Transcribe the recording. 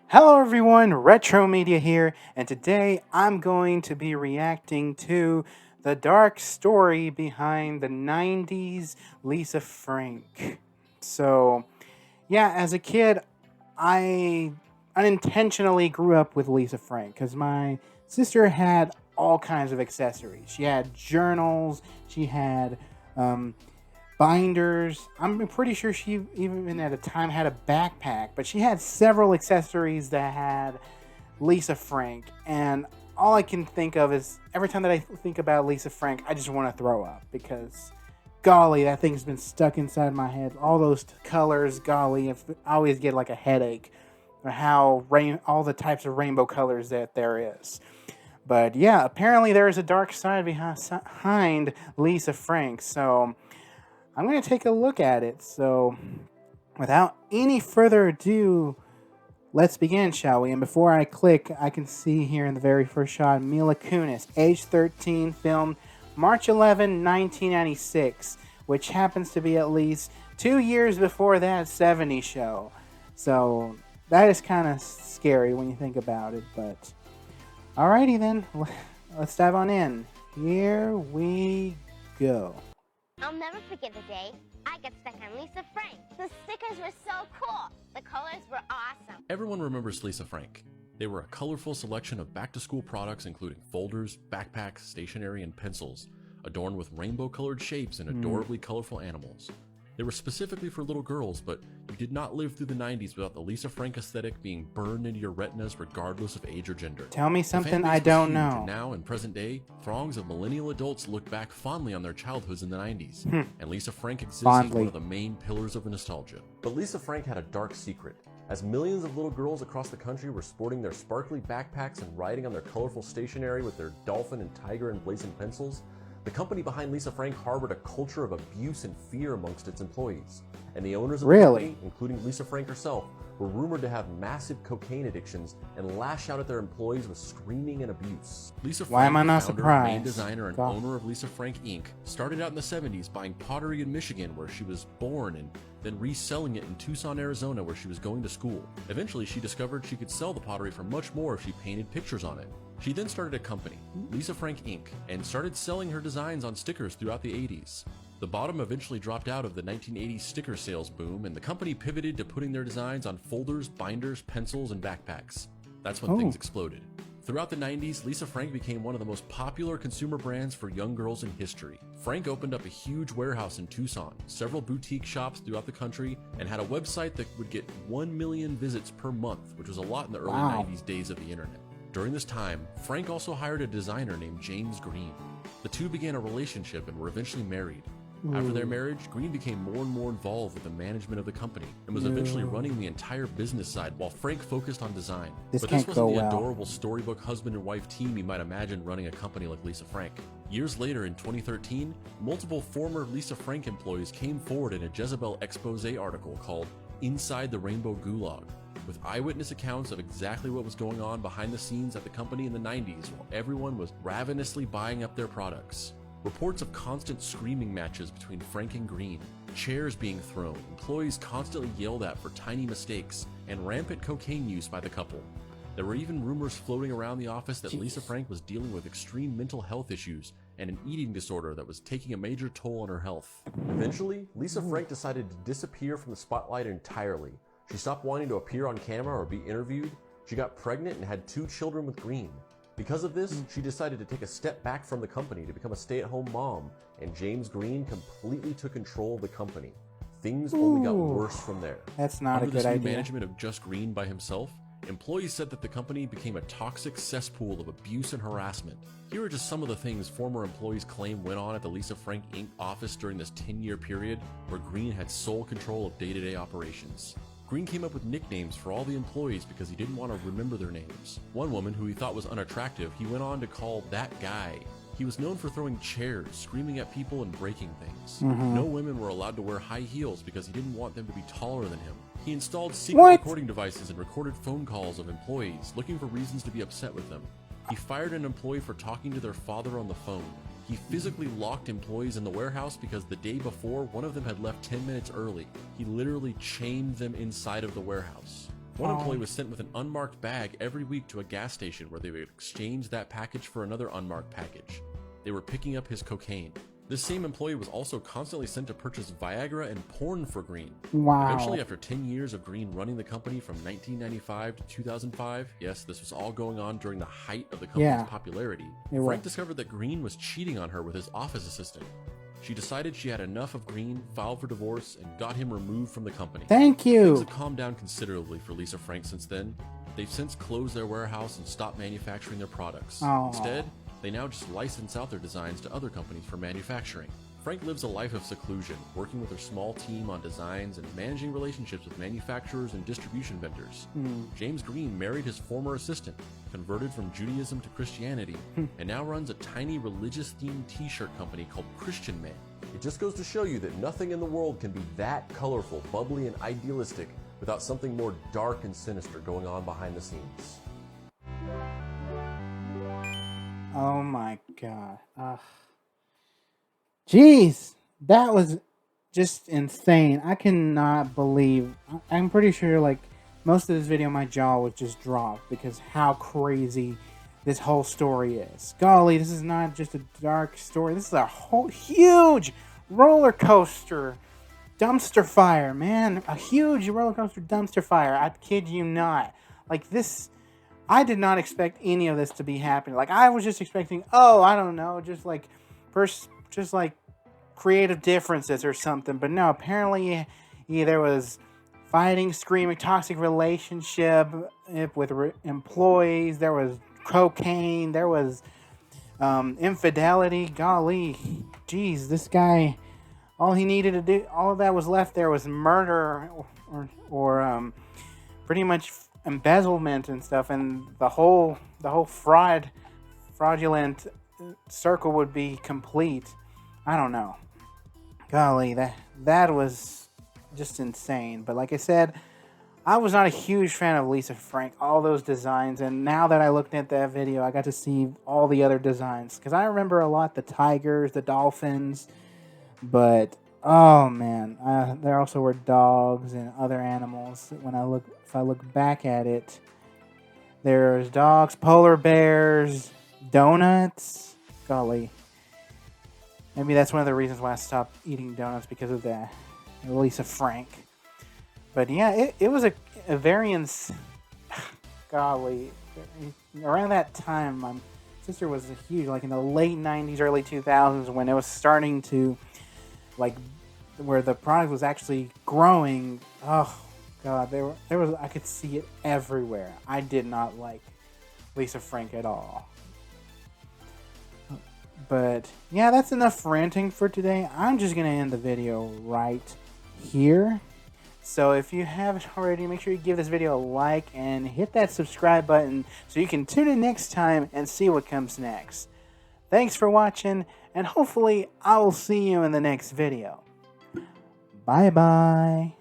Hello everyone, Retro Media here, and today I'm going to be reacting to the dark story behind the 90s Lisa Frank. So, yeah, as a kid, I unintentionally grew up with Lisa Frank because my sister had all kinds of accessories. She had journals, she had um, binders. I'm pretty sure she even at a time had a backpack, but she had several accessories that had Lisa Frank. And all I can think of is every time that I think about Lisa Frank, I just want to throw up because, golly, that thing's been stuck inside my head. All those colors, golly, I always get like a headache or how all the types of rainbow colors that there is. But yeah, apparently there is a dark side behind Lisa Frank. So I'm going to take a look at it. So, without any further ado, let's begin, shall we? And before I click, I can see here in the very first shot Mila Kunis, age 13, filmed March 11, 1996, which happens to be at least 2 years before that 70s show. So, that is kind of scary when you think about it. But, alrighty then, let's dive on in. Here we go. I'll never forget the day I got stuck on Lisa Frank. The stickers were so cool. The colors were awesome. Everyone remembers Lisa Frank. They were a colorful selection of back-to-school products including folders, backpacks, stationery, and pencils, adorned with rainbow-colored shapes and adorably colorful animals. They were specifically for little girls, but you did not live through the 90s without the Lisa Frank aesthetic being burned into your retinas regardless of age or gender. Tell me something The fan I base was don't huge, know. and now, in present day, throngs of millennial adults look back fondly on their childhoods in the 90s, and Lisa Frank exists as one of the main pillars of nostalgia. But Lisa Frank had a dark secret. As millions of little girls across the country were sporting their sparkly backpacks and riding on their colorful stationery with their dolphin and tiger emblazoned pencils, the company behind Lisa Frank harbored a culture of abuse and fear amongst its employees. And the owners of the company, including Lisa Frank herself, were rumored to have massive cocaine addictions and lash out at their employees with screaming and abuse. Lisa Frank, Why am I not the founder, surprised? main designer, and owner of Lisa Frank Inc., started out in the 70s buying pottery in Michigan, where she was born, and then reselling it in Tucson, Arizona, where she was going to school. Eventually, she discovered she could sell the pottery for much more if she painted pictures on it. She then started a company, Lisa Frank Inc., and started selling her designs on stickers throughout the 80s. The bottom eventually dropped out of the 1980s sticker sales boom, and the company pivoted to putting their designs on folders, binders, pencils, and backpacks. That's when things exploded. Throughout the 90s, Lisa Frank became one of the most popular consumer brands for young girls in history. Frank opened up a huge warehouse in Tucson, several boutique shops throughout the country, and had a website that would get 1 million visits per month, which was a lot in the early 90s days of the internet. During this time, Frank also hired a designer named James Green. The two began a relationship and were eventually married. After their marriage, Green became more and more involved with the management of the company and was eventually running the entire business side while Frank focused on design. But this wasn't the adorable storybook husband and wife team you might imagine running a company like Lisa Frank. Years later, in 2013, multiple former Lisa Frank employees came forward in a Jezebel expose article called Inside the Rainbow Gulag, with eyewitness accounts of exactly what was going on behind the scenes at the company in the 90s while everyone was ravenously buying up their products. Reports of constant screaming matches between Frank and Green, chairs being thrown, employees constantly yelled at for tiny mistakes, and rampant cocaine use by the couple. There were even rumors floating around the office that Lisa Frank was dealing with extreme mental health issues and an eating disorder that was taking a major toll on her health. Eventually, Lisa Frank decided to disappear from the spotlight entirely. She stopped wanting to appear on camera or be interviewed. She got pregnant and had 2 children with Green. Because of this, she decided to take a step back from the company to become a stay-at-home mom, and James Green completely took control of the company. Things only got worse from there. That's not a good idea. Under this new management of just Green by himself, employees said that the company became a toxic cesspool of abuse and harassment. Here are just some of the things former employees claim went on at the Lisa Frank Inc. office during this 10-year period where Green had sole control of day-to-day operations. Green came up with nicknames for all the employees because he didn't want to remember their names. One woman who he thought was unattractive, he went on to call that guy. He was known for throwing chairs, screaming at people, and breaking things. No women were allowed to wear high heels because he didn't want them to be taller than him. He installed secret recording devices and recorded phone calls of employees, looking for reasons to be upset with them. He fired an employee for talking to their father on the phone. He physically locked employees in the warehouse because the day before, one of them had left 10 minutes early. He literally chained them inside of the warehouse. One employee was sent with an unmarked bag every week to a gas station where they would exchange that package for another unmarked package. They were picking up his cocaine. This same employee was also constantly sent to purchase Viagra and porn for Green. Wow. Eventually, after 10 years of Green running the company from 1995 to 2005, yes, this was all going on during the height of the company's popularity, Frank discovered that Green was cheating on her with his office assistant. She decided she had enough of Green, filed for divorce, and got him removed from the company. Thank you. Things have calmed down considerably for Lisa Frank since then. They've since closed their warehouse and stopped manufacturing their products. Instead, they now just license out their designs to other companies for manufacturing. Frank lives a life of seclusion, working with her small team on designs and managing relationships with manufacturers and distribution vendors. James Green married his former assistant, converted from Judaism to Christianity, and now runs a tiny religious-themed t-shirt company called Christian Man. It just goes to show you that nothing in the world can be that colorful, bubbly, and idealistic without something more dark and sinister going on behind the scenes. Oh my god. Jeez, that was just insane. I cannot believe. I'm pretty sure like most of this video my jaw would just drop because how crazy this whole story is. Golly, this is not just a dark story. This is a whole huge roller coaster dumpster fire, man. A huge roller coaster dumpster fire. I kid you not. Like this, I did not expect any of this to be happening. Like I was just expecting, oh, I don't know, just like creative differences or something. But no, apparently there was fighting, screaming, toxic relationship with employees. There was cocaine. There was infidelity. Golly, geez, this guy, all he needed to do, all that was left there was murder or pretty much embezzlement and stuff, and the whole fraudulent circle would be complete. I don't know. Golly, that was just insane. But like I said, I was not a huge fan of Lisa Frank, all those designs, and now that I looked at that video, I got to see all the other designs, because I remember a lot the tigers, the dolphins, but oh man, there also were dogs and other animals. If I look back at it, there's dogs, polar bears, donuts. Golly, maybe that's one of the reasons why I stopped eating donuts, because of that Lisa Frank. But yeah, it was a variance. Golly, around that time, my sister was a huge, like in the late 90s, early 2000s, when it was starting to, like, where the product was actually growing. Oh god, there was, I could see it everywhere. I did not like Lisa Frank at all. But yeah, that's enough ranting for today. I'm just gonna end the video right here. So if you haven't already, make sure you give this video a like and hit that subscribe button so you can tune in next time and see what comes next. Thanks for watching, and hopefully I will see you in the next video. Bye bye.